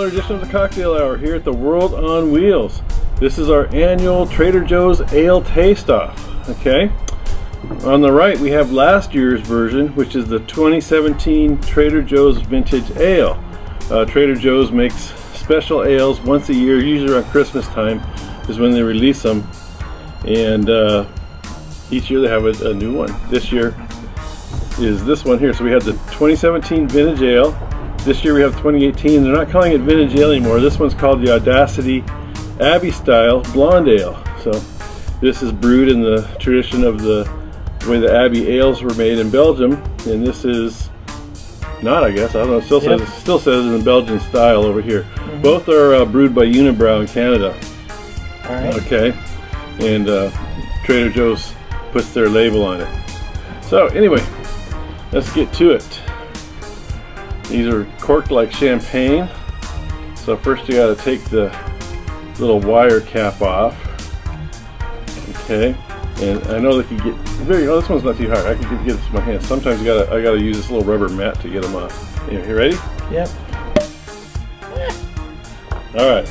another edition of the Cocktail Hour here at the World on Wheels. This is our annual Trader Joe's Ale Taste-Off, okay? On the right we have last year's version, which is the 2017 Trader Joe's Vintage Ale. Trader Joe's makes special ales once a year, usually around Christmas time is when they release them. And each year they have a new one. This year is this one here. So we had the 2017 Vintage Ale. This year we have 2018. They're not calling it Vintage Ale anymore. This one's called the Audacity Abbey Style Blonde Ale. So this is brewed in the tradition of the way the Abbey ales were made in Belgium, and this is not, I guess, I don't know, it still says in the Belgian style over here. Mm-hmm. Both are brewed by Unibrow in Canada. All right. Okay, and Trader Joe's puts their label on it. So anyway, let's get to it. These are corked like champagne. So first you got to take the little wire cap off. Okay, and I know they can get very. Oh, this one's not too hard. I can get this with my hands. Sometimes I gotta use this little rubber mat to get them off. Anyway, you ready? Yep. All right.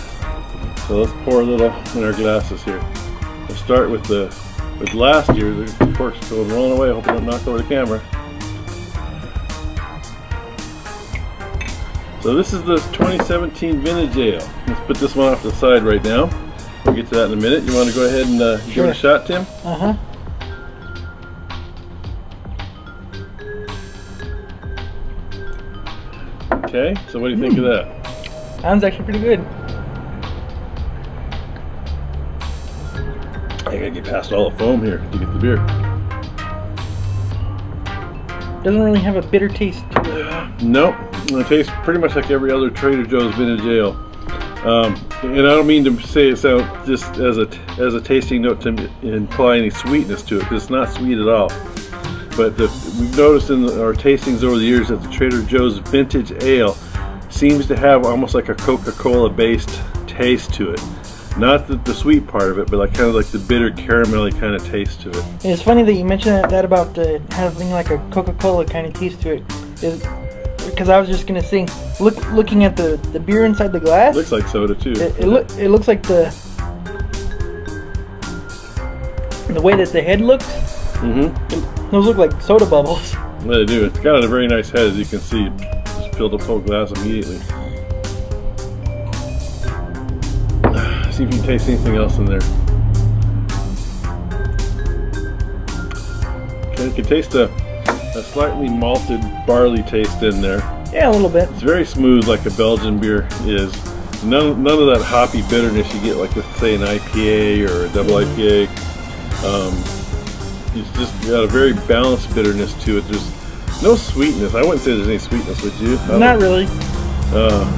So let's pour a little in our glasses here. We'll start with last year. The cork's going rolling away. I hope I don't knock over the camera. So this is the 2017 Vintage Ale. Let's put this one off to the side right now. We'll get to that in a minute. You want to go ahead and give it a shot, Tim? Uh-huh. Okay, so what do you think of that? Sounds actually pretty good. I gotta get past all the foam here to get the beer. Doesn't really have a bitter taste to it. Nope, it tastes pretty much like every other Trader Joe's Vintage Ale. And I don't mean to say it sounds just as a tasting note to imply any sweetness to it, because it's not sweet at all. But we've noticed in our tastings over the years that the Trader Joe's Vintage Ale seems to have almost like a Coca-Cola based taste to it. Not the sweet part of it, but like kind of like the bitter caramelly kind of taste to it. It's funny that you mentioned that about having like a Coca-Cola kind of taste to it. Because I was just gonna say, looking at the beer inside the glass. Looks like soda too. It looks like the way that the head looks. Mm-hmm. Those look like soda bubbles. Yeah, they do. It's got a very nice head, as you can see. Just filled up the whole glass immediately. See if you can taste anything else in there. Okay, you can taste a slightly malted barley taste in there. Yeah, a little bit. It's very smooth, like a Belgian beer is. None of that hoppy bitterness you get like with, say, an IPA or a double IPA. It's just got a very balanced bitterness to it. There's no sweetness. I wouldn't say there's any sweetness, would you? Not really.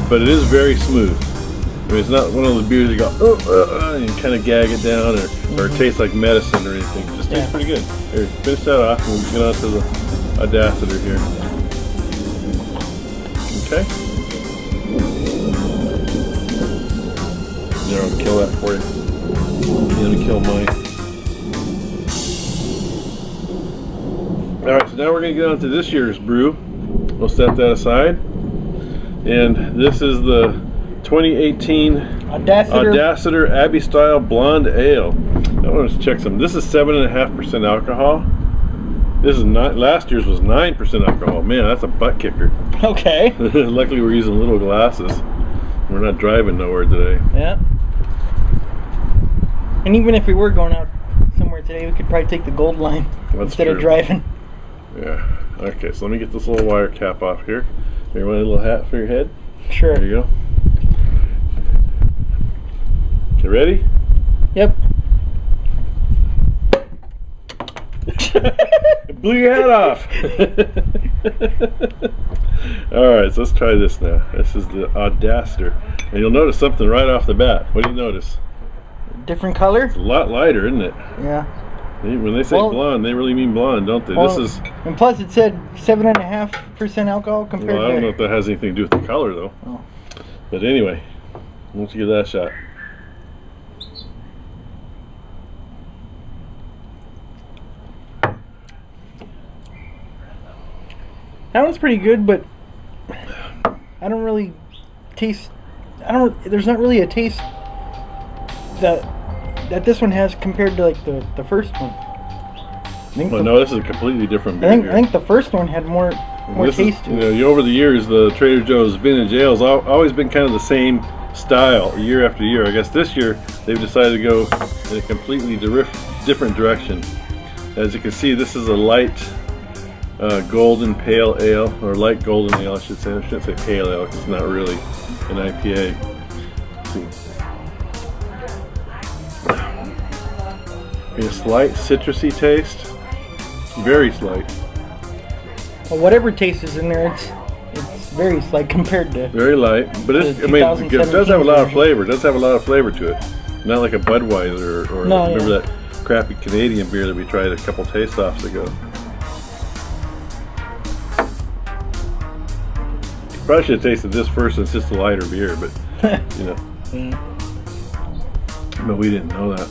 But it is very smooth. I mean, it's not one of the beers you go, and you kind of gag it down, or it tastes like medicine or anything. It just tastes pretty good. Here, finish that off, and we'll get on to the Audacity here. Okay. There, I'll kill that for you. Let me kill mine. Alright, so now we're going to get on to this year's brew. We'll set that aside. And this is the 2018 Audacity Abbey Style Blonde Ale. I want to check some. This is 7.5% alcohol. This is not. Last year's was 9% alcohol. Man, that's a butt kicker. Okay. Luckily, we're using little glasses. We're not driving nowhere today. Yeah. And even if we were going out somewhere today, we could probably take the Gold Line instead of driving. Yeah. Okay, so let me get this little wire cap off here. You want a little hat for your head? Sure. There you go. You ready? Yep. Blew your hat off. Alright, so let's try this now. This is the Audacity. And you'll notice something right off the bat. What do you notice? Different color? It's a lot lighter, isn't it? Yeah. When they say blonde, they really mean blonde, don't they? Well, this is. And plus it said 7.5% alcohol compared to... Well, I don't know if that has anything to do with the color, though. Oh. But anyway, why don't you give that a shot? That one's pretty good, but I don't really taste I don't. There's not really a taste that this one has compared to like the first one. I think Well, no, this is a completely different beer. I think the first one had more This taste is, to you it. know, over the years, the Trader Joe's vintage ales always been kind of the same style year after year. I guess this year they've decided to go in a completely different direction. As you can see, this is a light golden pale ale, or light golden ale, I should say. I shouldn't say pale ale because it's not really an IPA. Let's see. A slight citrusy taste, very slight. Well, whatever taste is in there, it's very slight compared to. Very light, but it, The I mean, it does have a lot of 2017 flavor. It does have a lot of flavor to it. Not like a Budweiser or No, remember yeah. that crappy Canadian beer that we tried a couple taste-offs ago. Probably should have tasted this first. It's just a lighter beer, but you know. Yeah. But we didn't know that.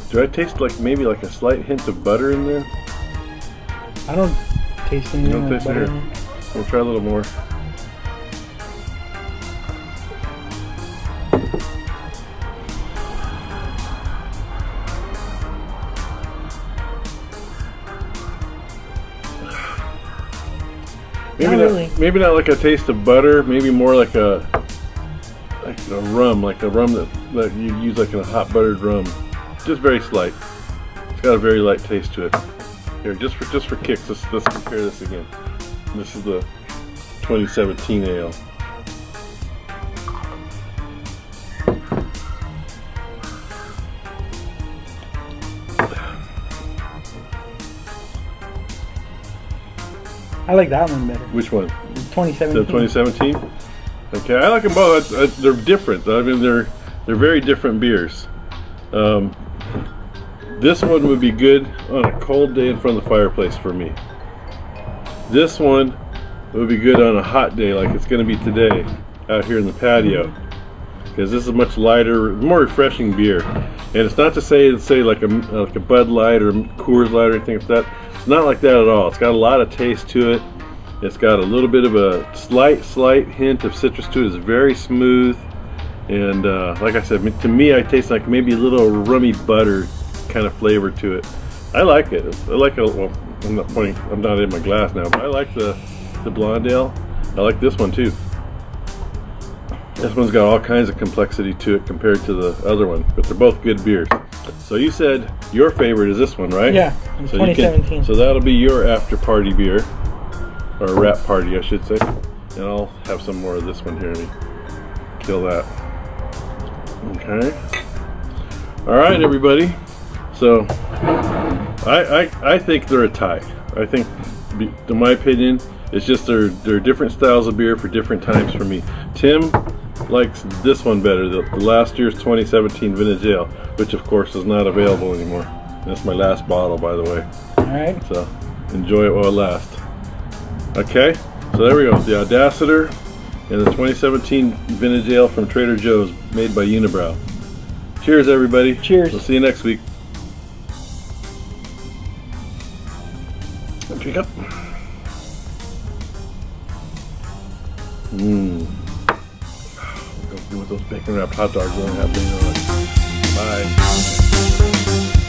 Do I taste like maybe like a slight hint of butter in there? I don't taste anything don't like taste butter. it here? We'll try a little more. Not really. Maybe not like a taste of butter. Maybe more like a rum, like a rum that you use like in a hot buttered rum. Just very slight. It's got a very light taste to it. Here, just for kicks, let's compare this again. This is the 2017 ale. I like that one better. Which one? The The 2017. 2017. Okay, I like them both. They're different. I mean, they're very different beers. This one would be good on a cold day in front of the fireplace for me. This one would be good on a hot day like it's going to be today out here in the patio, because this is a much lighter, more refreshing beer. And it's not to say like a Bud Light or Coors Light or anything like that. It's not like that at all. It's got a lot of taste to it. It's got a little bit of a slight hint of citrus to it. It's very smooth, and like I said, to me, I taste like maybe a little rummy butter kind of flavor to it. I like it. I like it. Well, I'm not in my glass now, but I like the blonde ale. I like this one too. This one's got all kinds of complexity to it compared to the other one, but they're both good beers. So you said your favorite is this one, right? Yeah, in So you 2017. so that'll be your after party beer, or wrap party, I should say. And I'll have some more of this one here to kill that. Okay. All right, everybody. So I think they're a tie. I think, in my opinion, it's just they're different styles of beer for different times for me. Tim likes this one better, the last year's 2017 vintage ale, which of course is not available anymore. That's my last bottle, by the way. All right. So enjoy it while it lasts. Okay, so there we go. The Audaciter and the 2017 vintage ale from Trader Joe's, made by Unibrow. Cheers, everybody. Cheers. We'll see you next week. Drink up. Mmm. Go with those bacon wrapped hot dogs we're gonna have later on. Bye.